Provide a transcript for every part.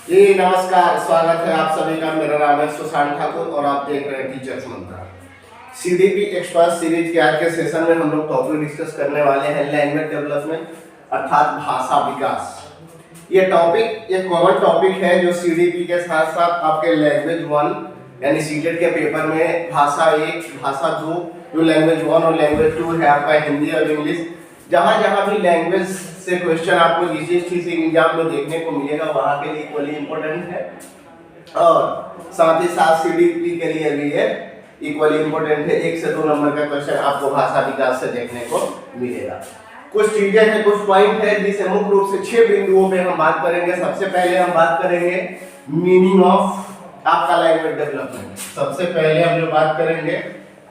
जी नमस्कार, स्वागत है आप सभी का। मेरा नाम है सुशांत ठाकुर और आप देख रहे हैं टीचर्स मंत्रा। सीडीपी एक्सपर्ट सीरीज के आज के सेशन में हम लोग टॉपिक डिस्कस करने वाले हैं लैंग्वेज डेवलपमेंट अर्थात भाषा विकास। ये टॉपिक एक कॉमन टॉपिक है जो सीडीपी के साथ साथ आपके लैंग्वेज 1 यानी सीटेट के पेपर में भाषा 1, भाषा 2 जो लैंग्वेज 1 और लैंग्वेज 2 है आपका हिंदी और इंग्लिश, जहाँ जहाँ भी लैंग्वेज से क्वेश्चन आपको जीएसटी एग्जाम में देखने को मिलेगा वहाँ के लिए इक्वली इम्पोर्टेंट है और साथ ही साथ सीडीपी के लिए भी ये इक्वली इम्पोर्टेंट है। 1 से 2 नंबर का क्वेश्चन आपको भाषा विकास से देखने को मिलेगा। कुछ चीजें हैं, कुछ पॉइंट है जिसे मुख्य रूप से 6 बिंदुओं पे हम बात करेंगे। सबसे पहले हम बात करेंगे मीनिंग ऑफ आपका लैंग्वेज डेवलपमेंट। सबसे पहले हम जो बात करेंगे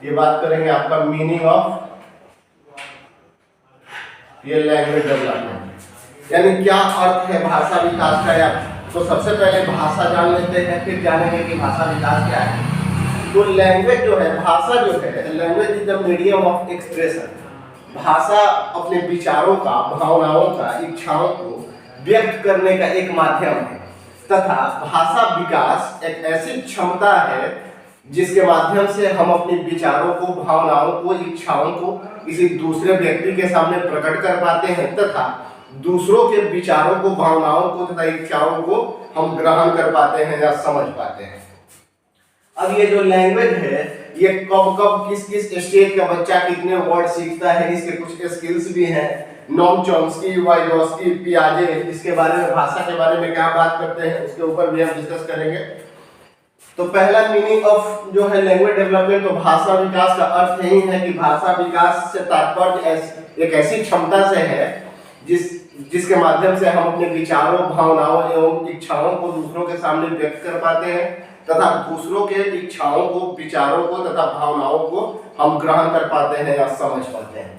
ये बात करेंगे आपका मीनिंग ऑफ ये लैंग्वेज डेवलपमेंट, यानी क्या अर्थ है भाषा विकास का। तो सबसे पहले भाषा जान लेते हैं, फिर जानेंगे कि भाषा विकास क्या है। तो लैंग्वेज जो है, भाषा जो है, language is the medium of expression. भाषा अपने विचारों का, भावनाओं का, इच्छाओं को व्यक्त करने का एक माध्यम है तथा भाषा विकास एक ऐसी क्षमता है जिसके माध्यम से हम अपने विचारों को, भावनाओं को, इच्छाओं को किसी दूसरे व्यक्ति के सामने प्रकट कर पाते हैं तथा दूसरों के विचारों को, भावनाओं को तथा इच्छाओं को हम ग्रहण कर पाते हैं या समझ पाते हैं। अब ये जो लैंग्वेज है ये कब कब किस किस स्टेज का बच्चा कितने वर्ड सीखता है, इसके कुछ स्किल्स भी हैं। नोम चॉम्स्की, वाइगोस्की, पियाजे इसके बारे में, भाषा के बारे में क्या बात करते हैं उसके ऊपर भी हम डिस्कस करेंगे। तो पहला मीनिंग ऑफ जो है लैंग्वेज डेवलपमेंट, तो भाषा विकास का अर्थ यही है कि भाषा विकास से तात्पर्य एक ऐसी क्षमता से है जिसके माध्यम से हम अपने विचारों, भावनाओं एवं इच्छाओं को दूसरों के सामने व्यक्त कर पाते हैं तथा दूसरों के इच्छाओं को, विचारों को तथा भावनाओं को हम ग्रहण कर पाते हैं या समझ पाते हैं।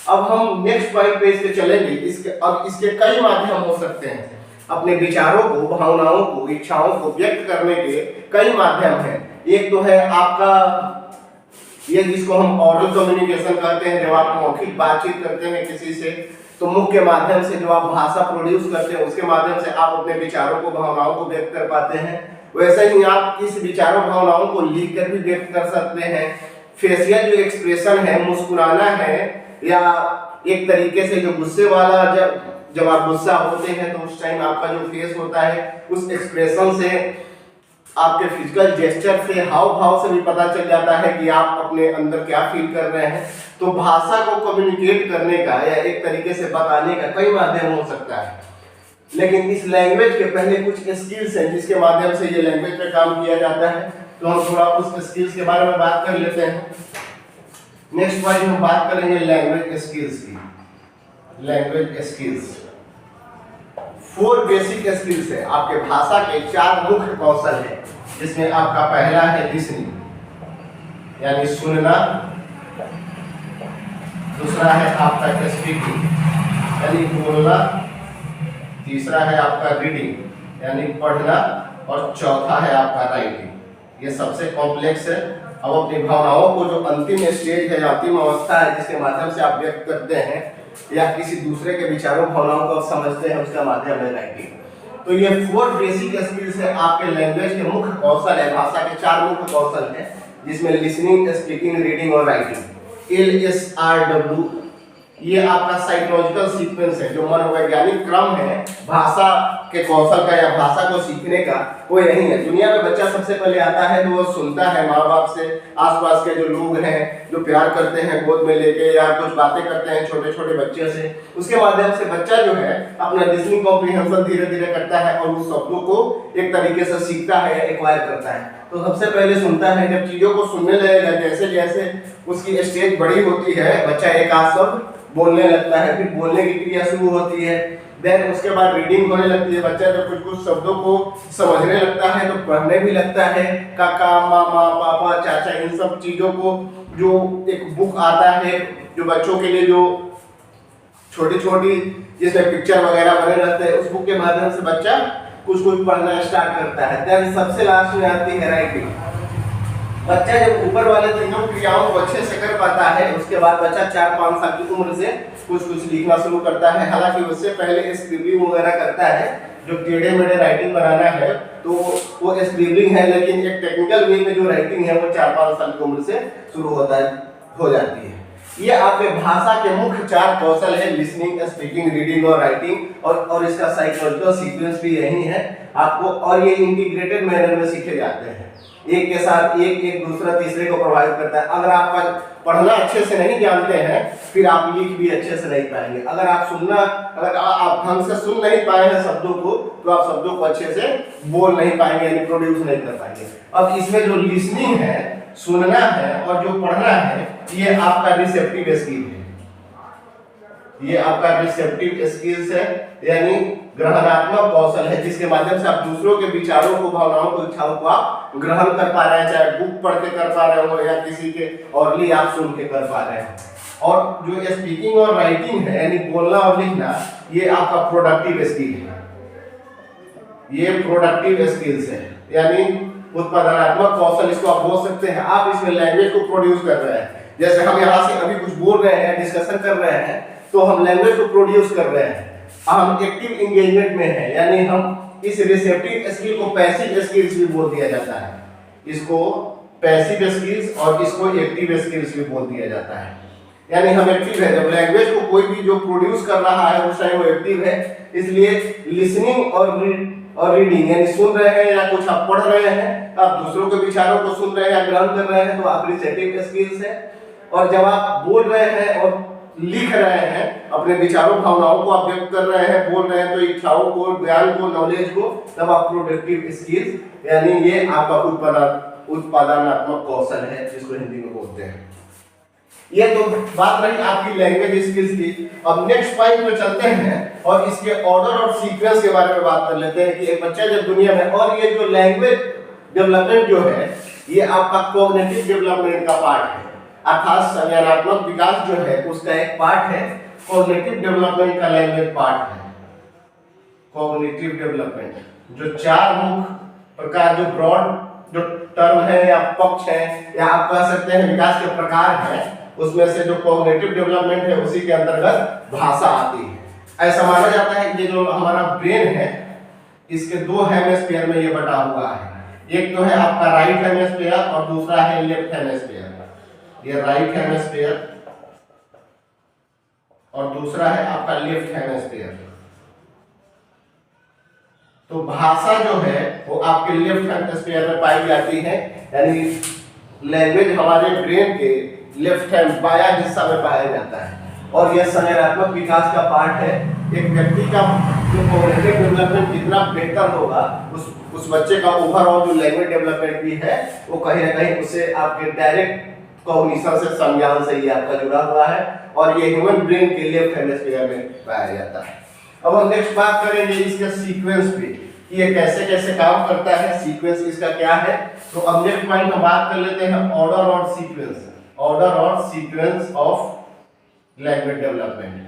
अब हम नेक्स्ट पॉइंट पे इसके चलेंगे। इसके कई माध्यम हो सकते हैं। अपने विचारों को, भावनाओं को, इच्छाओं को व्यक्त करने के कई माध्यम हैं। एक तो है आपका ये जिसको हम ऑरल कम्युनिकेशन कहते हैं, जब आप मौखिक बातचीत करते हैं किसी से तो मुख के माध्यम से जो आप भाषा प्रोड्यूस करते हैं उसके माध्यम से आप अपने विचारों को, भावनाओं को व्यक्त कर पाते हैं। वैसे ही आप इस विचारों, भावनाओं को लिख कर भी व्यक्त कर सकते हैं। फेशियल जो एक्सप्रेशन है, मुस्कुराना है या एक तरीके से जो गुस्से वाला, जब आप गुस्सा होते हैं तो उस टाइम आपका जो फेस होता है उस एक्सप्रेशन से, आपके फिजिकल जेस्चर से, हाव भाव से भी पता चल जाता है कि आप अपने अंदर क्या फील कर रहे हैं। तो भाषा को कम्युनिकेट करने का या एक तरीके से बताने का कई माध्यम हो सकता है, लेकिन इस लैंग्वेज के पहले कुछ स्किल्स हैं जिसके माध्यम से ये लैंग्वेज पे काम किया जाता है। तो हम थोड़ा उस स्किल्स के बारे में बात कर लेते हैं। नेक्स्ट पॉइंट हम बात करेंगे लैंग्वेज स्किल्स की। लैंग्वेज स्किल्स 4 बेसिक स्किल्स है। आपके भाषा के 4 मुख्य कौशल है, जिसमें आपका पहला है लिसनिंग यानी सुनना, दूसरा है आपका स्पीकिंग यानी बोलना, तीसरा है आपका रीडिंग यानी पढ़ना और चौथा है आपका राइटिंग। ये सबसे कॉम्प्लेक्स है। अब अपनी भावनाओं को, जो अंतिम स्टेज है, अंतिम अवस्था है जिसके माध्यम से आप व्यक्त करते हैं या किसी दूसरे के विचारों, भावनाओं को समझते हैं, उसका माध्यम है राइटिंग। तो ये 4 बेसिक स्किल्स है आपके लैंग्वेज के मुख्य कौशल है। भाषा के 4 मुख्य कौशल है जिसमें लिसनिंग, स्पीकिंग, रीडिंग और राइटिंग। LSRW ये आपका साइकोलॉजिकल सीक्वेंस है, जो मनोवैज्ञानिक क्रम है भाषा के कौशल का या भाषा को सीखने का, वो यही है। दुनिया में बच्चा सबसे पहले आता है तो वो सुनता है माँ बाप से, आसपास के जो लोग हैं जो प्यार करते हैं गोद में लेके या कुछ बातें करते हैं छोटे छोटे बच्चे से, उसके माध्यम से बच्चा जो है अपना लिसनिंग कॉम्प्रिहेंशन धीरे धीरे करता है और उस शब्दों को एक तरीके से सीखता है या एक्वायर करता है। तो सबसे पहले सुनता है, जब चीजों को सुनने लगेगा, जैसे जैसे उसकी स्टेज बड़ी होती है बच्चा एक आध शब्द बोलने लगता है, फिर बोलने की क्रिया शुरू होती है। देन उसके बाद रीडिंग होने लगती है। बच्चा जब कुछ कुछ शब्दों को समझने लगता है तो पढ़ने भी लगता है। काका, मामा, पापा, चाचा, इन सब चीजों को, जो एक बुक आता है जो बच्चों के लिए, जो छोटी छोटी जिसमें पिक्चर वगैरह बने रहते हैं, उस बुक के माध्यम से बच्चा कुछ कुछ पढ़ना स्टार्ट करता है। देन सबसे लास्ट में आती है राइटिंग। बच्चा जब ऊपर वाले तीनों क्रियाओं को अच्छे से कर पाता है उसके बाद बच्चा 4-5 साल की उम्र से कुछ कुछ लिखना शुरू करता है। हालांकि उससे पहले स्क्रिबलिंग वगैरह करता है, जो टेढ़े मेढ़े राइटिंग बनाना है तो वो स्क्रिबलिंग है, लेकिन एक टेक्निकल वे में जो राइटिंग है वो 4-5 साल की उम्र से शुरू हो जाती है। ये आपके भाषा के मुख्य 4 कौशल है, लिसनिंग, स्पीकिंग, रीडिंग और राइटिंग, और इसका साइकोलॉजिकल सीक्वेंस भी यही है आपको, और ये इंटीग्रेटेड मैनर में सीखे जाते हैं, एक के साथ एक दूसरा तीसरे को प्रभावित करता है। अगर आप पढ़ना अच्छे से नहीं जानते हैं फिर आप लिख भी अच्छे से नहीं पाएंगे। अगर आप ढंग से सुन नहीं पाए हैं शब्दों को तो आप शब्दों को अच्छे से बोल नहीं पाएंगे, यानी प्रोड्यूस नहीं कर पाएंगे। अब इसमें जो लिसनिंग है, सुनना है, और जो पढ़ना है, ये आपका रिसेप्टिव स्किल है, ये आपका रिसेप्टिव स्किल्स है, यानी ग्रहणात्मक कौशल है, जिसके माध्यम से आप दूसरों के विचारों को, भावनाओं को, इच्छाओं को आप ग्रहण कर पा रहे हैं, चाहे बुक पढ़ के कर पा रहे हो या किसी के ऑरली आप सुन के कर पा रहे हैं। और जो स्पीकिंग और राइटिंग है, यानी बोलना और लिखना, ये आपका प्रोडक्टिव स्किल है, ये प्रोडक्टिव स्किल्स है, यानी उत्पादनात्मक कौशल इसको आप बोल सकते हैं। आप इसमें लैंग्वेज को प्रोड्यूस कर रहे हैं, जैसे हम यहाँ से अभी कुछ बोल रहे हैं, डिस्कशन कर रहे हैं, तो हम लैंग्वेज को प्रोड्यूस कर रहे हैं, हम एक्टिव एंगेजमेंट में हैं, यानी हम इस रिसेप्टिव स्किल को पैसिव स्किल्स भी बोल दिया जाता है, इसको पैसिव स्किल्स और इसको एक्टिव स्किल्स भी बोल दिया जाता है। यानी हम एक्टिव है, जब लैंग्वेज को कोई भी जो प्रोड्यूस कर रहा है उस टाइम वो एक्टिव है, इसलिए लिसनिंग और रीडिंग, यानी सुन रहे हैं या कुछ आप पढ़ रहे हैं, आप दूसरों के विचारों को सुन रहे हैं या ग्रहण कर रहे हैं, तो आप रिसेप्टिव स्किल्स है। और जब आप बोल रहे हैं और लिख रहे हैं, अपने विचारों भावनाओं को आप व्यक्त कर रहे हैं, बोल रहे हैं, तो इच्छाओं को, ज्ञान को, नॉलेज को, तब आप प्रोडक्टिव स्किल्स, यानी ये आपका उत्पादनात्मक कौशल है, जिसको हिंदी में बोलते हैं। ये तो बात रही आपकी लैंग्वेज स्किल्स की। अब नेक्स्ट पॉइंट पे चलते हैं और इसके ऑर्डर और सीक्वेंस के बारे में बात कर लेते हैं कि एक बच्चा जब दुनिया में, और ये जो लैंग्वेज डेवलपमेंट जो है, ये आपका कॉग्निटिव डेवलपमेंट का पार्ट है, अर्थात संज्ञानात्मक विकास जो है उसका एक पार्ट है, कॉग्निटिव डेवलपमेंट का लैंग्वेज पार्ट है। कॉग्निटिव डेवलपमेंट जो 4 मुख्य प्रकार, जो ब्रॉड जो टर्म है या पक्ष है या आप कह सकते हैं विकास के प्रकार है, उसमें से जो कॉग्निटिव डेवलपमेंट है उसी के अंतर्गत भाषा आती है। ऐसा माना जाता है कि ये जो हमारा ब्रेन है, इसके 2 हेमिस्फीयर में ये बटा हुआ है, एक तो है आपका राइट हेमिस्फीयर और दूसरा है लेफ्ट हेमिस्फीयर। ये राइट हेमिस्फीयर और दूसरा है आपका लेफ्ट हेमिस्फीयर। तो भाषा जो है वो आपके लेफ्ट हेमिस्फीयर में पाई जाती है, यानी लैंग्वेज हमारे ब्रेन के लेफ्ट हैंड बाया हिस्सा में पाया जाता है, और यह संज्ञानात्मक विकास का पार्ट है। एक व्यक्ति का जो कॉग्निटिव डेवलपमेंट जितना बेहतर होगा, उस बच्चे का ओवरऑल जो लैंग्वेज डेवलपमेंट भी है वो कहीं ना कहीं उससे आपके डायरेक्ट कॉग्निशन से, संज्ञान से ये आपका जुड़ा हुआ है, और ये ह्यूमन ब्रेन के लेफ्ट हेमिस्फीयर में पाया जाता है। अब हम नेक्स्ट बात करेंगे इसके सीक्वेंस पे, कि ये कैसे कैसे काम करता है, सीक्वेंस इसका क्या है। तो अब नेक्स्ट पॉइंट हम बात कर लेते हैं ऑर्डर और सीक्वेंस, ऑर्डर और sequence of language development.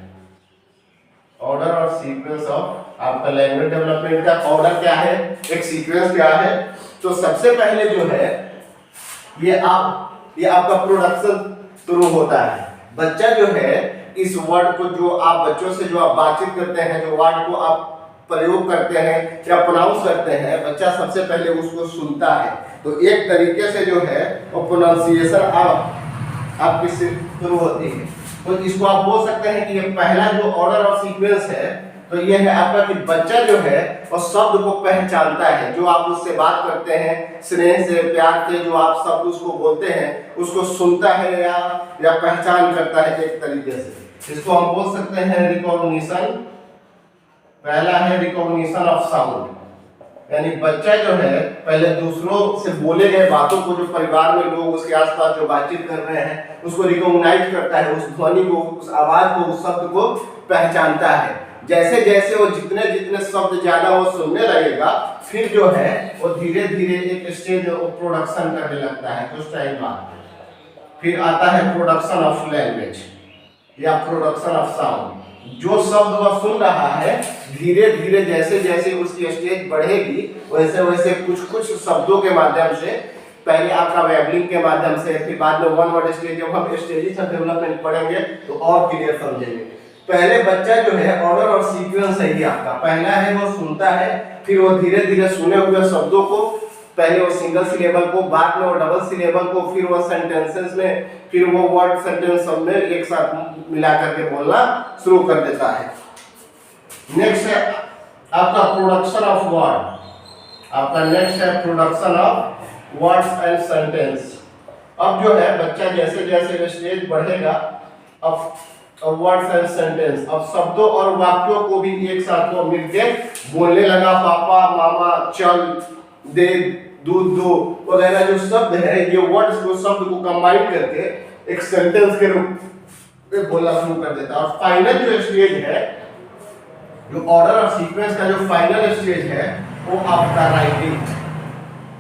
Order और सीक्वेंस ऑफ आपका लैंग्वेज डेवलपमेंट का ऑर्डर क्या है, एक सीक्वेंस क्या है। तो सबसे पहले जो है ये आपका प्रोडक्शन शुरू होता है। बच्चा जो है इस वर्ड को, जो आप बच्चों से जो आप बातचीत करते हैं, जो वर्ड को आप प्रयोग करते हैं या प्रोनाउंस करते हैं, बच्चा सबसे पहले उसको सुनता है। तो एक तरीके से जो है वो प्रोनाउंसिएशन आपकी शुरू होती है। तो इसको आप बोल सकते हैं कि ये पहला जो ऑर्डर ऑफ सीक्वेंस है, तो ये है आपका कि बच्चा जो है वो शब्द को पहचानता है, जो आप उससे बात करते हैं स्नेह से, प्यार से, जो आप शब्द उसको बोलते हैं उसको सुनता है या पहचान करता है एक तरीके से। इसको हम बोल सकते हैं रिकॉग्निशन। पहला है रिकॉग्निशन ऑफ साउंड, यानी बच्चा जो है पहले दूसरों से बोले गए बातों को, जो परिवार में लोग उसके आसपास जो बातचीत कर रहे हैं उसको रिकॉग्नाइज करता है, उस ध्वनि को, उस आवाज को, उस शब्द को पहचानता है। जैसे जैसे वो जितने शब्द ज्यादा वो सुनने लगेगा, फिर जो है वो धीरे धीरे एक स्टेज प्रोडक्शन करने लगता है। कुछ टाइम बाद फिर आता है प्रोडक्शन ऑफ लैंग्वेज या प्रोडक्शन ऑफ साउंड। जो शब्द वह सुन रहा है, धीरे धीरे जैसे जैसे उसकी स्टेज बढ़ेगी, वैसे वैसे कुछ शब्दों के माध्यम से, पहले आपका वेबलिंग के माध्यम से, फिर बाद में वन वर्ड स्टेज, जब हम स्टेजेस ऑफ डेवलपमेंट पढ़ेंगे तो और क्लियर समझेंगे। पहले बच्चा जो है ऑर्डर और सीक्वेंस है ये आपका। पहला है वो सुनता है, फिर वो धीरे धीरे सुने हुए शब्दों को, पहले वो सिंगल सिलेबल को, बाद में वो डबल सिलेबल को, फिर वो सेंटेंसेस में, फिर वो वर्ड सेंटेंस सब में एक साथ मिला करके बोलना शुरू कर देता है। नेक्स्ट है आपका प्रोडक्शन ऑफ वर्ड। आपका नेक्स्ट है production of words and sentence. अब जो है बच्चा जैसे जैसे स्टेज बढ़ेगा, अब वर्ड्स एंड सेंटेंस, अब शब्दों और वाक्यों को भी एक साथ वो मिलके बोलने लगा। पापा, मामा, चल, दे, दूध दो वगैरह जो शब्द है, ये वर्ड्स को शब्द को कंबाइन करके एक सेंटेंस के रूप में बोलना शुरू कर देता है। और फाइनल जो स्टेज है, जो ऑर्डर और सीक्वेंस का जो फाइनल स्टेज है, वो आपका राइटिंग।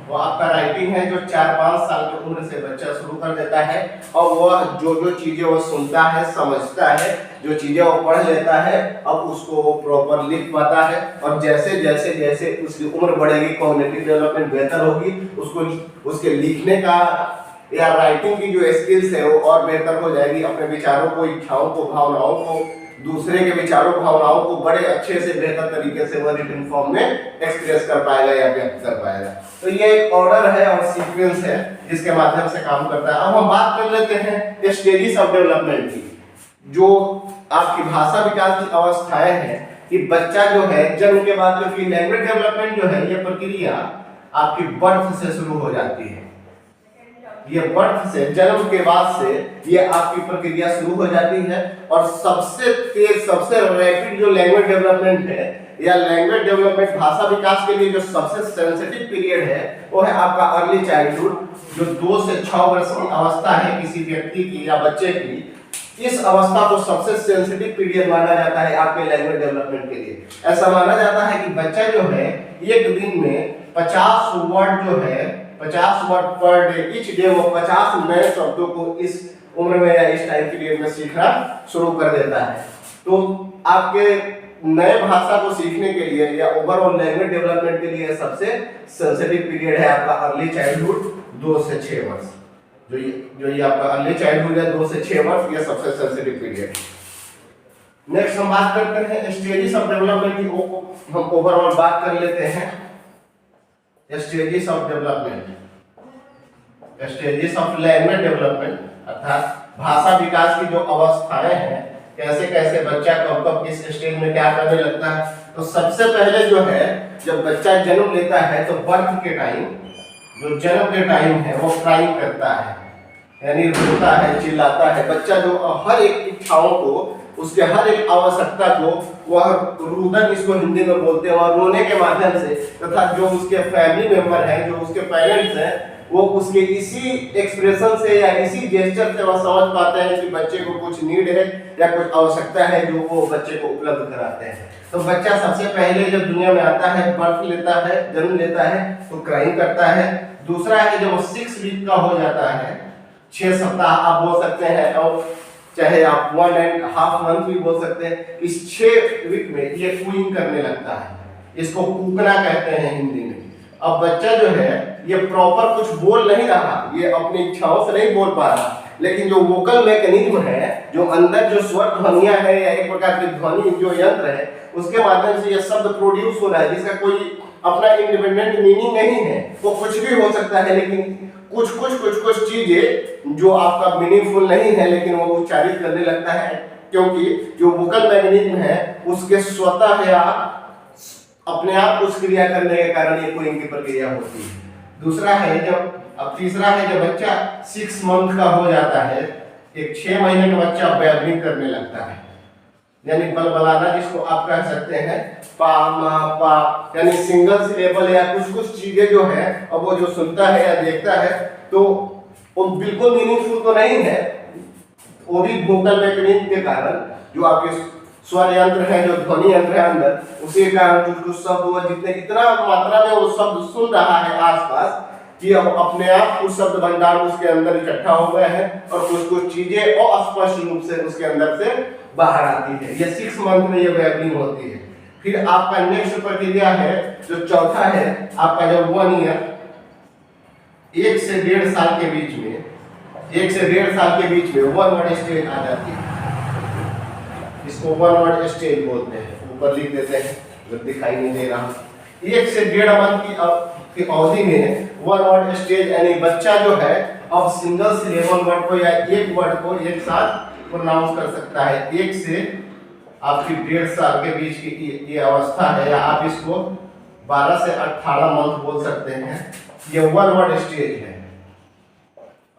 वो आपका राइटिंग है जो 4-5 साल की उम्र से बच्चा शुरू कर देता है। और वह जो जो चीजें वो सुनता है, समझता है, जो चीजें वो पढ़ लेता है, अब उसको वो प्रॉपर लिख पाता है। और जैसे जैसे जैसे उसकी उम्र बढ़ेगी, कॉग्निटिव डेवलपमेंट बेहतर होगी, उसको उसके लिखने का या राइटिंग की जो स्किल्स है वो और बेहतर हो जाएगी। अपने विचारों को, इच्छाओं को, भावनाओं को, दूसरे के विचारों भावनाओं को बड़े अच्छे से बेहतर तरीके से वह रिटन फॉर्म में एक्सप्रेस कर पाएगा या व्यक्त कर पाएगा। तो ये एक ऑर्डर है और सीक्वेंस है जिसके माध्यम से काम करता है। अब हम बात कर लेते हैं स्टेजेस ऑफ डेवलपमेंट की, जो आपकी भाषा विकास की अवस्थाएं हैं कि बच्चा जो है जन्म के बाद, क्योंकि लैंग्वेज डेवलपमेंट जो है ये प्रक्रिया आपकी बर्थ से शुरू हो जाती है। ये बर्थ से, जन्म के बाद से ये आपकी प्रक्रिया शुरू हो जाती है। और सबसे तेज, सबसे रैपिड जो लैंग्वेज डेवलपमेंट है या लैंग्वेज डेवलपमेंट भाषा विकास के लिए जो सबसे सेंसिटिव पीरियड है, वो है आपका अर्ली चाइल्डहुड, जो 2 से 6 वर्ष की अवस्था है किसी व्यक्ति की या बच्चे की। इस अवस्था को सबसे सेंसिटिव पीरियड माना जाता है आपके लैंग्वेज डेवलपमेंट के लिए। ऐसा माना जाता है कि बच्चा जो है एक दिन में 50 वर्ड जो है, 50 word per day, each day वो 50 नए शब्दों को इस उम्र में या इस टाइम पीरियड में सीखना शुरू कर देता है। तो आपके नए भाषा को सीखने के लिए या ओवरऑल लैंग्वेज डेवलपमेंट के लिए सबसे सेंसिटिव पीरियड है आपका अर्ली चाइल्डहुड, 2 से 6 वर्ष। जो ये आपका अर्ली चाइल्डहुड है 2 से 6 वर्ष, ये सबसे सेंसिटिव पीरियड। नेक्स्ट हम बात करते हैं स्टेजेस ऑफ डेवलपमेंट की। हम ओवरऑल बात कर लेते हैं stages of development, stages of language development, अर्थात भाषा विकास की जो अवस्थाएं हैं, कैसे कैसे बच्चा कब कब किस स्टेज में क्या करने लगता है। तो सबसे पहले जो है जब बच्चा जन्म लेता है तो बर्थ के टाइम, जो जन्म के टाइम है वो क्राइम करता है, यानी रोता है, चिल्लाता है। बच्चा जो हर एक इच्छाओं को, उसके हर एक आवश्यकता को वह रुदन, इसको हिंदी में बोलते हैं, और रोने के माध्यम से, तथा जो उसके फैमिली मेंबर हैं, जो उसके पेरेंट्स हैं, वो उसके इसी एक्सप्रेशन से या इसी जेस्चर से वह समझ पाते हैं कि बच्चे को कुछ नीड है या कुछ आवश्यकता है, जो वो बच्चे को उपलब्ध कराते हैं। तो बच्चा सबसे पहले जब दुनिया में आता है, बर्थ लेता है, जन्म लेता है, तो क्राइम करता है। दूसरा है जब 6 वीक का हो जाता है, 6 सप्ताह आप बोल सकते हैं, और चाहे आप 1.5 मंथ भी बोल सकते हैं। इस 6 वीक में ये कूइंग करने लगता है, इसको कूकना कहते हैं हिंदी में। अब बच्चा जो है ये प्रॉपर कुछ बोल नहीं रहा, ये अपनी इच्छाओं से नहीं बोल पा रहा, लेकिन जो वोकल मैकेनिज्म है, जो अंदर जो स्वर ध्वनियां है या एक प्रकार की ध्वनि जो यंत्र है, उसके माध्यम से ये शब्द प्रोड्यूस हो रहा है, जिसका कोई अपना इंडिपेंडेंट मीनिंग नहीं है। वो कुछ भी हो सकता है, लेकिन कुछ चीजें जो आपका मीनिंगफुल नहीं है, लेकिन वो उच्चारित करने लगता है, क्योंकि जो वोकल मैकेनिज्म है उसके स्वतः या अपने आप उस क्रिया करने के कारण ये कूइंग की प्रक्रिया होती है। दूसरा है जब, अब तीसरा है जब बच्चा 6 मंथ का हो जाता है, एक 6 महीने का बच्चा बैबलिंग करने लगता है, यानी बलबलाना, जिसको आप कह सकते हैं पा मा पा, यानी सिंगल सिलेबल या कुछ चीजें जो है, अब वो जो सुनता है या देखता है तो वो बिल्कुल मीनिंगफुल तो नहीं है, वो भी वोकल मैकेनिज्म के कारण, जो आपके स्वर यंत्र है, जो ध्वनि यंत्र है अंदर, उसी के कारण कुछ शब्द वो जितने इतना मात्रा में वो शब्द सुन रहा है आसपास, कि अब अपने आप कुछ शब्द भंडार उसके अंदर इकट्ठा हो गए हैं और कुछ चीजें अस्पष्ट रूप से उसके अंदर से बाहर आती है। ये 6 मंथ में ये बैबलिंग होती है। फिर आपका नेक्स्ट प्रक्रिया है जो चौथा है आपका, जब 1 ईयर, 1 से 1.5 साल के बीच में, 1 से 1.5 साल के बीच में 1 वर्ड स्टेज आ जाती है। इसको वन वर्ड स्टेज बोलते हैं। ऊपर लिख देते हैं अगर दिखाई नहीं दे रहा। 1 से 1.5 मंथ की अवधि में वन वर्ड स्टेज यानी बच्चा जो है अब सिंगल सिलेबल वर्ड को या एक वर्ड को एक साथ प्रोनाउंस कर सकता है। 1 से आपकी 1.5 साल के बीच की ये अवस्था है, या आप इसको 12 से 18 मंथ बोल सकते हैं। ये वन वर्ड स्टेज है।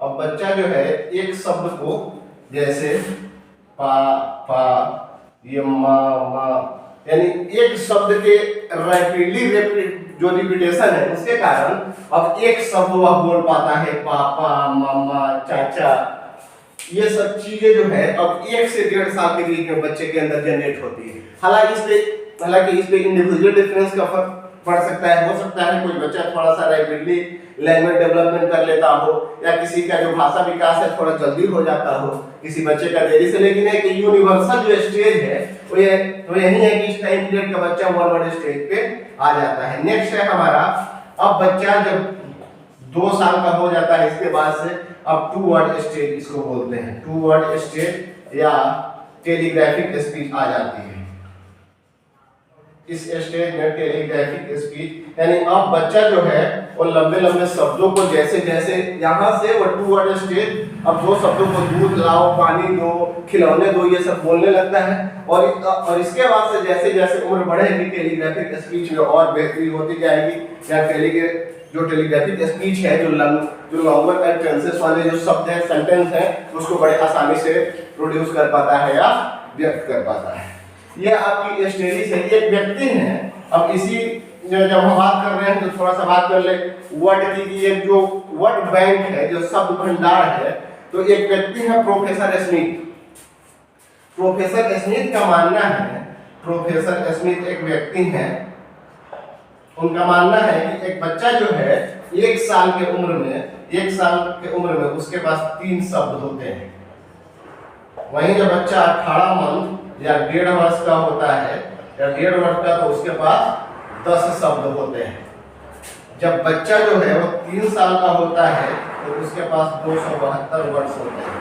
अब बच्चा जो है एक शब्द को जैसे पा पा ये मा मा यानी एक शब्द के रैपिडली जो रिपीटेशन है उसके कारण अब एक शब्द वह बोल पाता है। पापा, मामा, चाचा, ये सब चीजें जो है अब 1 से 1.5 साल के बीच में बच्चे के अंदर जनरेट होती है। हालांकि इस पे इंडिविजुअल डिफरेंस का फर्क पड़ सकता है। हो सकता है कोई बच्चा थोड़ा सा रैपिडली लैंग्वेज डेवलपमेंट कर लेता हो, या किसी का जो भाषा विकास है थोड़ा जल्दी हो जाता हो, किसी बच्चे का देरी से। लेकिन एक यूनिवर्सल जो स्टेज है वो यही है कि इस टाइम पीरियड का बच्चा वन वर्ड स्टेज पे आ जाता है। नेक्स्ट है हमारा, अब बच्चा जब 2 साल का हो जाता है इसके बाद से अब 2 वर्ड स्टेज इसको बोलते हैं। 2 वर्ड स्टेज या टेलीग्राफिक स्पीच आ जाती है। इस स्टेज में टेलीग्राफिक स्पीच यानी अब बच्चा जो है वो लंबे लंबे शब्दों को जैसे जैसे यहाँ से वो 2 वर्ड स्टेज अब 2 शब्दों को दूध लाओ, पानी दो, खिलौने दो, ये सब बोलने लगता है। और इसके बाद से जैसे जैसे उम्र बढ़ेगी टेलीग्राफिक स्पीच में और बेहतरी होती जाएगी। या जो टेलीग्राफिक स्पीच है जो लॉन्गर एंड टेंसेस वाले जो शब्द है, सेंटेंस है, उसको बड़े आसानी से प्रोड्यूस कर पाता है या व्यक्त कर पाता है। ये आपकी स्टेज है। एक व्यक्ति है, अब इसी जब हम बात कर रहे हैं तो थोड़ा सा बात कर ले वर्ड की। ये जो वर्ड बैंक है, जो शब्द भंडार है, तो एक व्यक्ति है प्रोफेसर स्मिथ। प्रोफेसर स्मिथ का मानना है, प्रोफेसर स्मिथ एक व्यक्ति हैं, उनका मानना है कि एक बच्चा जो है 1 साल के उम्र में उसके पास 3 शब्द होते हैं। वहीं जब बच्चा 18 मंथ या 1.5 वर्ष का होता है या 1.5 वर्ष का, तो उसके पास 10 शब्द होते हैं। जब बच्चा जो है वो 3 साल का होता है तो उसके पास 272 वर्ड्स होते हैं।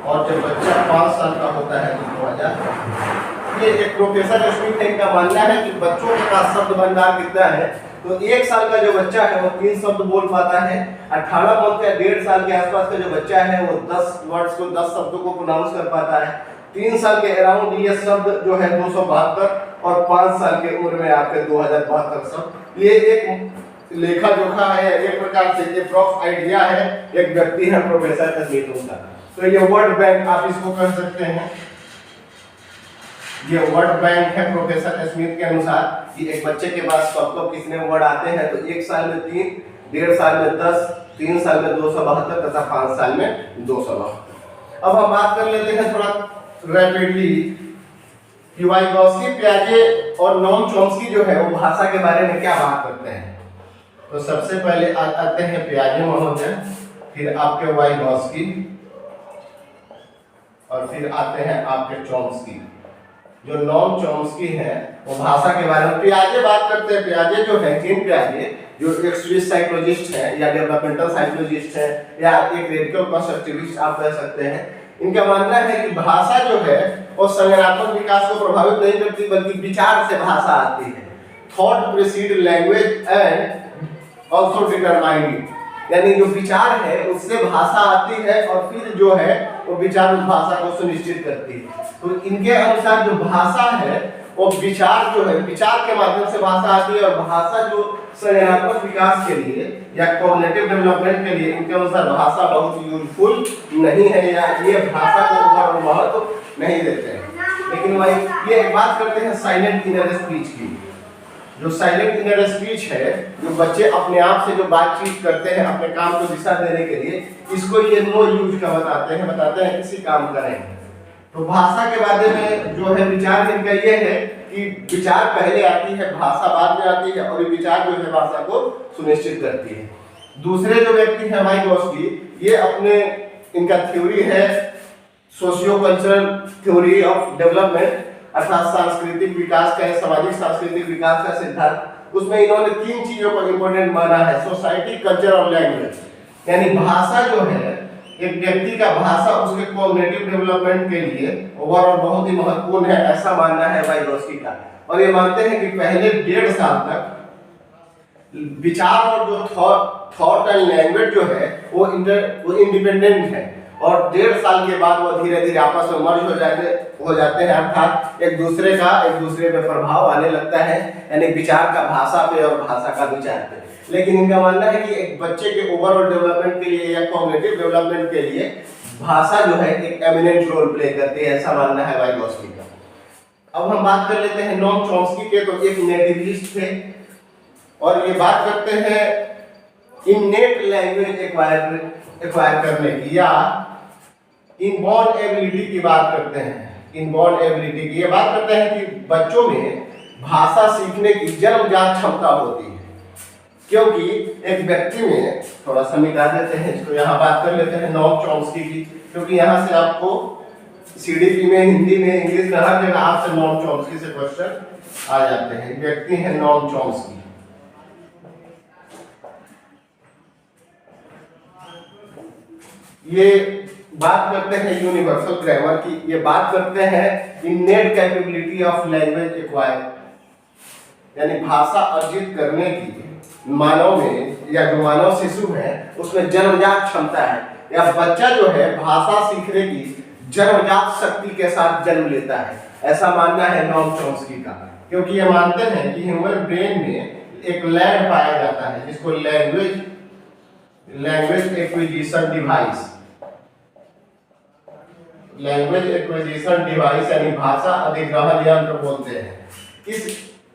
और जब बच्चा 5 साल का होता है तो 2000। ये एक प्रोफेसर स्मिथ का मानना है कि बच्चों के पास शब्द भंडार कितना है, तो 1 साल का जो बच्चा है वो 3 शब्द बोल पाता है। 18 मंथ या 1.5 साल के आसपास का जो बच्चा है वो 10 वर्ड्स को 10 शब्दों को प्रोनाउंस कर पाता है। 3 साल के अराउंड ये शब्द जो है 272, और 5 साल के उम्र में आपके 2072 शब्द। ये एक लेखा जोखा है, एक प्रकार से अप्रॉक्स आइडिया है एक व्यक्ति है प्रोफेसर स्मिथ का। तो ये वर्ड बैंक आप इसको कह सकते हैं। ये वर्ड बैंक है प्रोफेसर स्मिथ के अनुसार कि एक बच्चे के पास कब कितने वर्ड आते हैं, तो 1 साल में 3, 1.5 साल में 10, 3 साल में 272 तथा 5 साल में 272। अब हम बात कर लेते हैं थोड़ा रैपिडली कि वाइगोत्स्की, पियाजे और नोम चॉम्स्की जो है वो भाषा के बारे में क्या बात करते हैं। तो सबसे पहले आते हैं पियाजे महोदय, फिर आपके वाइगोत्स्की, और फिर आते हैं आपके चॉम्स्की। जो नोम चॉम्स्की है वो भाषा के बारे में पियाजे बात करते हैं। पियाजे जो है, जीन पियाजे, जो एक स्विस साइकोलॉजिस्ट है या डेवलपमेंटल साइकोलॉजिस्ट है या एक रेडिकल कंस्ट्रक्टिविस्ट आप कह सकते हैं, इनका मानना है कि भाषा जो है वो संज्ञानात्मक विकास को प्रभावित नहीं करती, बल्कि विचार से भाषा आती है। Thought preceded language and also determine it, यानी जो विचार है उससे भाषा आती है और फिर जो है वो विचार उस भाषा को सुनिश्चित करती है। तो इनके अनुसार जो भाषा है वो विचार जो है, विचार के माध्यम से भाषा आती है, और भाषा जो संज्ञानात्मक विकास के लिए या कॉग्निटिव डेवलपमेंट के लिए इनके अनुसार भाषा बहुत यूजफुल नहीं है, या ये भाषा को ऊपर महत्व नहीं देते हैं। लेकिन भाई ये एक बात करते हैं साइलेंट इनर स्पीच की। जो साइलेंट इनर स्पीच है, जो बच्चे अपने आप से जो बातचीत करते हैं अपने काम को दिशा देने के लिए, इसको ये नो यूज का बताते हैं किसी काम करें। तो भाषा के बारे में जो है विचार इनका ये है कि विचार पहले आती है, भाषा बाद में आती है, और ये विचार जो है भाषा को सुनिश्चित करती है। दूसरे जो व्यक्ति है वाइगोत्स्की, ये अपने इनका थ्योरी है socio cultural theory of development, अर्थात सांस्कृतिक विकास का, सामाजिक सांस्कृतिक विकास का सिद्धांत। उसमें इन्होंने 3 चीजों को इंपॉर्टेंट माना है, सोसाइटी, कल्चर और लैंग्वेज। यानी भाषा जो है एक व्यक्ति का भाषा उसके कॉग्निटिव डेवलपमेंट के लिए ओवरऑल बहुत ही महत्वपूर्ण है, ऐसा मानना है वाइगोत्स्की का। और ये मानते हैं कि पहले 1.5 साल तक विचार और जो थॉट एंड लैंग्वेज जो है वो इंडिपेंडेंट है, और 1.5 साल के बाद वो धीरे धीरे आपस में मर्ज हो जाते हैं, अर्थात एक दूसरे पे प्रभाव आने लगता है, यानी विचार का भाषा पे और भाषा का विचार पे। लेकिन इनका मानना है कि एक बच्चे के ओवरऑल डेवलपमेंट के लिए या कॉग्निटिव डेवलपमेंट के लिए भाषा जो है एक एमिनेंट रोल प्ले करती है, ऐसा मानना है वाइगोत्स्की का। अब हम बात कर लेते हैं नोम चॉम्स्की के, तो एक नेटिविस्ट थे और ये बात करते हैं इननेट लैंग्वेज एक्वायर करने की या इनबॉर्न एबिलिटी की बात करते हैं। इनबॉर्न एबिलिटी की ये बात करते हैं कि बच्चों में भाषा सीखने की जन्मजात क्षमता होती है, क्योंकि एक व्यक्ति में थोड़ा सा मिटा देते हैं इसको, यहाँ बात कर लेते हैं नोम चॉम्स्की की, क्योंकि यहाँ से आपको सीडीपी में, हिंदी में, इंग्लिश में हर जगह आपसे नोम चॉम्स्की से क्वेश्चन आ जाते हैं। व्यक्ति है नोम चॉम्स्की। ये बात करते हैं यूनिवर्सल ग्रामर की, ये बात करते हैं innate capability of language acquire, यानी भाषा अर्जित करने की मानव में या जो मानव शिशु है उसमें जन्मजात क्षमता है, या बच्चा जो है भाषा सीखने की जन्मजात शक्ति के साथ जन्म लेता है, ऐसा मानना है नोम चॉम्स्की का। क्योंकि ये मानते हैं कि ह्यूमन ब्रेन में एक लैंड पाया जाता है जिसको लैंग्वेज एक्विजिशन डिवाइस, यानी भाषा अधिग्रहण यंत्र बोलते हैं। इस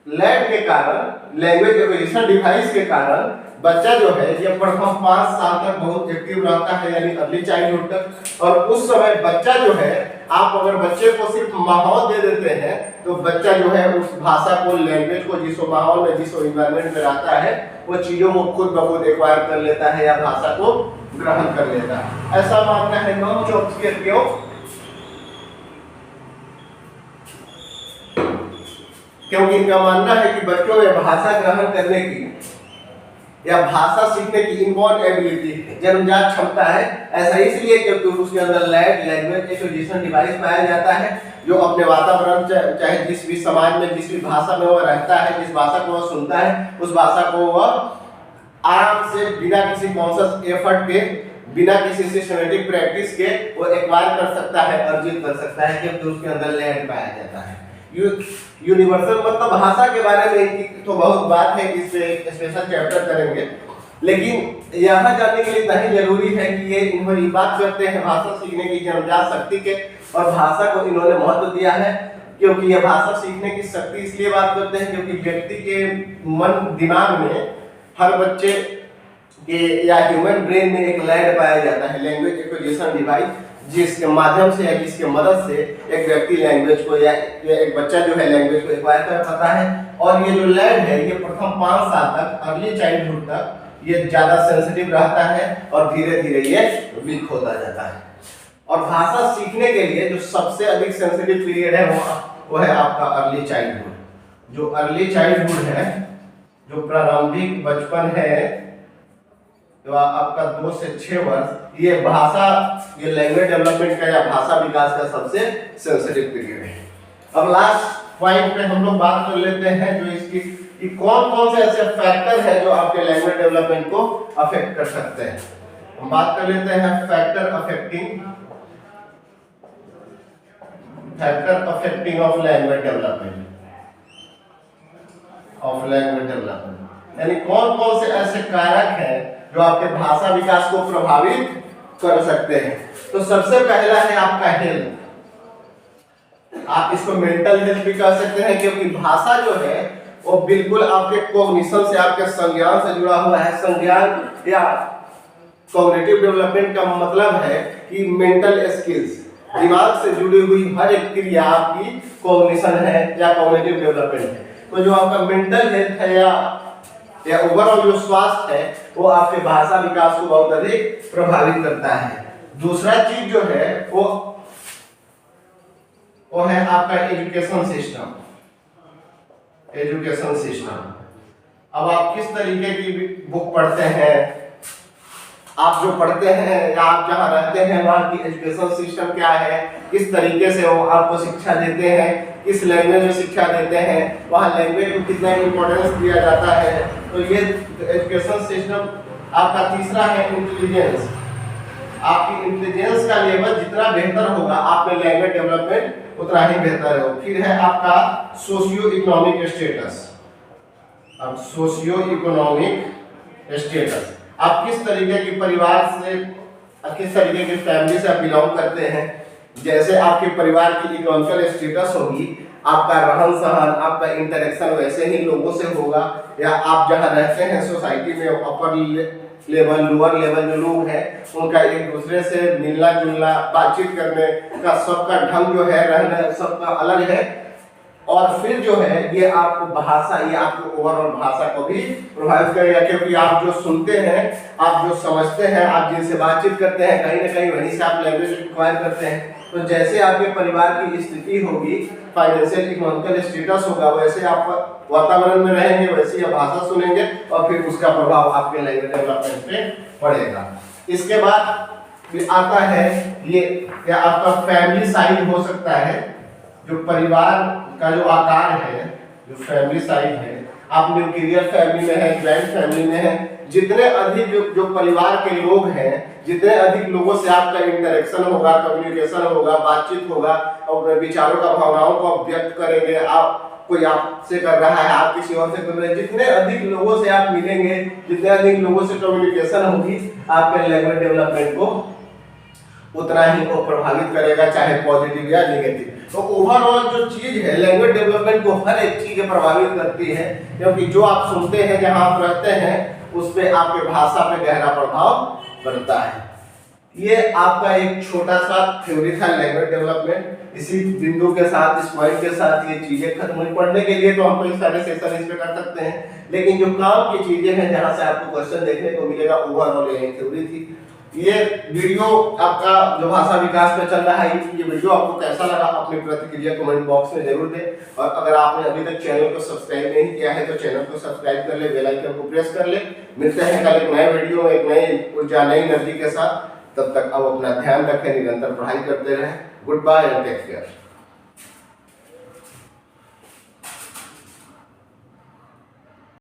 लैंड के कारण, लैंग्वेज एक्विजिशन डिवाइस के कारण बच्चा जो है ये प्रथम 5 साल तक बहुत एक्टिव रहता है, यानी अर्ली चाइल्डहुड तक। और उस समय बच्चा जो है, आप अगर बच्चे को सिर्फ माहौल दे देते हैं तो बच्चा जो है उस भाषा को, लैंग्वेज को जिस माहौल में, जिस एनवायरनमेंट में रहता है वो चीजों को खुद ब खुद एक्वायर कर लेता है या भाषा को ग्रहण कर लेता है, ऐसा मानना है नोम चॉम्स्की। क्यों? क्योंकि इनका मानना है कि बच्चों में भाषा ग्रहण करने की या भाषा सीखने की इनबॉर्न एबिलिटी जन्मजात क्षमता है। ऐसा इसलिए क्योंकि उसके अंदर लैंग्वेज एक्विजिशन डिवाइस पाया जाता है, जो अपने वातावरण, चाहे जिस भी समाज में, जिस भी भाषा में वो रहता है, जिस भाषा को वो सुनता है, उस भाषा को वह आराम से बिना किसी कॉन्शियस एफर्ट के, बिना किसी सिस्टमैटिक प्रैक्टिस के वो एक्वायर कर सकता है, अर्जित कर सकता है, क्योंकि उसके अंदर लैंड पाया जाता है। यूनिवर्सल मतलब भाषा के बारे में तो बहुत बात है, इस पे एक स्पेशल चैप्टर करेंगे, लेकिन यहाँ जानने के लिए इतना ही जरूरी है कि ये बात करते हैं भाषा सीखने की जन्मजात शक्ति के, और भाषा को इन्होंने महत्व दिया है क्योंकि यह भाषा सीखने की शक्ति इसलिए बात करते हैं क्योंकि व्यक्ति के मन, दिमाग में, हर बच्चे के या ह्यूमन ब्रेन में एक लैंड पाया जाता है, लैंग्वेज एक्विजिशन डिवाइस, जिसके माध्यम से या जिसके मदद से एक व्यक्ति लैंग्वेज को या एक बच्चा जो है लैंग्वेज को एक्वायर कर पाता है। और ये जो लैंड है ये प्रथम 5 साल तक, अर्ली चाइल्डहुड तक ये ज्यादा सेंसिटिव रहता है और धीरे धीरे ये वीक होता जाता है। और भाषा सीखने के लिए जो सबसे अधिक सेंसिटिव पीरियड है वो है आपका अर्ली चाइल्डहुड। जो अर्ली चाइल्डहुड है, जो प्रारंभिक बचपन है, तो आपका 2 से 6 वर्ष, ये भाषा, ये लैंग्वेज डेवलपमेंट का या भाषा विकास का सबसे सेंसिटिव पीरियड है। अब लास्ट पॉइंट पे हम लोग बात कर लेते हैं जो इसकी कि कौन कौन से ऐसे फैक्टर है जो आपके लैंग्वेज डेवलपमेंट को अफेक्ट कर सकते हैं। हम बात कर लेते हैं factor affecting of language development, यानी कौन कौन से ऐसे कारक हैं जो आपके भाषा विकास को प्रभावित कर सकते हैं। तो सबसे पहला है आपका हेल्थ, आप इसको मेंटल हेल्थ भी कह सकते हैं, क्योंकि भाषा जो है वो बिल्कुल आपके कॉग्निशन से, आपके संज्ञान से जुड़ा हुआ है। संज्ञान या कॉग्निटिव डेवलपमेंट का मतलब है कि मेंटल स्किल्स, दिमाग से जुड़ी हुई हर एक क्रिया आपकी कॉग्निशन है या कॉग्निटिव डेवलपमेंट है। तो जो आपका मेंटल हेल्थ है या ओवरऑल जो स्वास्थ्य है वो आपके भाषा विकास को बहुत अधिक प्रभावित करता है। दूसरा चीज जो है वो है आपका एजुकेशन सिस्टम। अब आप किस तरीके की बुक पढ़ते हैं, आप जो पढ़ते हैं या आप जहाँ रहते हैं वहाँ की एजुकेशन सिस्टम क्या है, किस तरीके से वो आपको शिक्षा देते हैं, किस लैंग्वेज में शिक्षा देते हैं, वहाँ लैंग्वेज को कितना इम्पोर्टेंस दिया जाता है। तो ये एजुकेशन सिस्टम। आपका तीसरा है इंटेलिजेंस। आपकी इंटेलिजेंस का लेवल जितना बेहतर होगा, आप में लैंग्वेज डेवलपमेंट उतना ही बेहतर है। फिर है आपका सोशियो इकोनॉमिक स्टेटस। अब सोशियो इकोनॉमिक स्टेटस, आप किस तरीके के परिवार से, किस तरीके की फैमिली से आप बिलोंग करते हैं। जैसे आपके परिवार की इकोनॉमिकल स्टेटस होगी, आपका रहन सहन, आपका इंटरेक्शन वैसे ही लोगों से होगा। या आप जहाँ रहते हैं सोसाइटी में, अपर लेवल लोअर लेवल जो लोग हैं उनका एक दूसरे से मिलना जुलना, बातचीत करने का सबका ढंग जो है, रहना सबका अलग है। और फिर जो है ये आपको भाषा, ये आपको ओवरऑल भाषा को भी प्रभावित करेगा, क्योंकि आप जो सुनते हैं, आप जो समझते हैं, आप जिनसे बातचीत करते हैं, कहीं ना कहीं वहीं से आप लैंग्वेज एक्वायर करते हैं। तो जैसे आपके परिवार की स्थिति होगी, फाइनेंशियल इकोनॉमिकल स्टेटस होगा, वैसे आप वातावरण में रहेंगे, वैसे आप भाषा सुनेंगे और फिर उसका प्रभाव आपके लैंग्वेज डेवलपमेंट पे पड़ेगा। इसके बाद आता है ये क्या आपका फैमिली साइज हो सकता है, जो परिवार का जो आकार है, जो फैमिली साइज है, आप न्यूक्लियर फैमिली में है, ज्वाइंट फैमिली में है, जितने अधिक जो परिवार के लोग हैं, जितने अधिक लोगों से आपका इंटरेक्शन होगा, कम्युनिकेशन होगा, बातचीत होगा और विचारों का, भावनाओं को व्यक्त करेंगे, आप कोई आपसे कर रहा है, आप किसी और से कर रहे हैं, जितने अधिक लोगों से आप मिलेंगे, जितने अधिक लोगों से कम्युनिकेशन होगी, आपके लैंग्वेज डेवलपमेंट को उतना ही वो प्रभावित करेगा, चाहे पॉजिटिव या नेगेटिव। तो ओवरऑल जो चीज है लैंग्वेज डेवलपमेंट को हर एक चीज प्रभावित करती है, क्योंकि जो आप सुनते हैं, जहां आप रहते हैं, उस पे आपके भाषा पे गहरा प्रभाव पड़ता है। ये आपका एक छोटा सा थ्योरी था लैंग्वेज डेवलपमेंट। इसी बिंदु के साथ, इस पॉइंट के साथ ये चीजें खत्म हुई। पढ़ने के लिए तो हम कई सारे सेशन इस पे कर सकते हैं, लेकिन जो काम की चीजें हैं, जहां से आपको क्वेश्चन देखने को मिलेगा, ओवरऑल ये थ्योरी थी। ये वीडियो आपका जो भाषा विकास पे चल रहा है, ये वीडियो आपको कैसा लगा, अपनी प्रतिक्रिया कमेंट बॉक्स में जरूर दें। और अगर आपने अभी तक चैनल को सब्सक्राइब नहीं किया है तो चैनल को सब्सक्राइब कर ले, बेल आइकन को प्रेस कर ले। मिलते हैं कल एक नए वीडियो में, एक नई ऊर्जा, नई एनर्जी के साथ। तब तक आप अपना ध्यान रखें, निरंतर पढ़ाई करते रहें। Good bye and take care.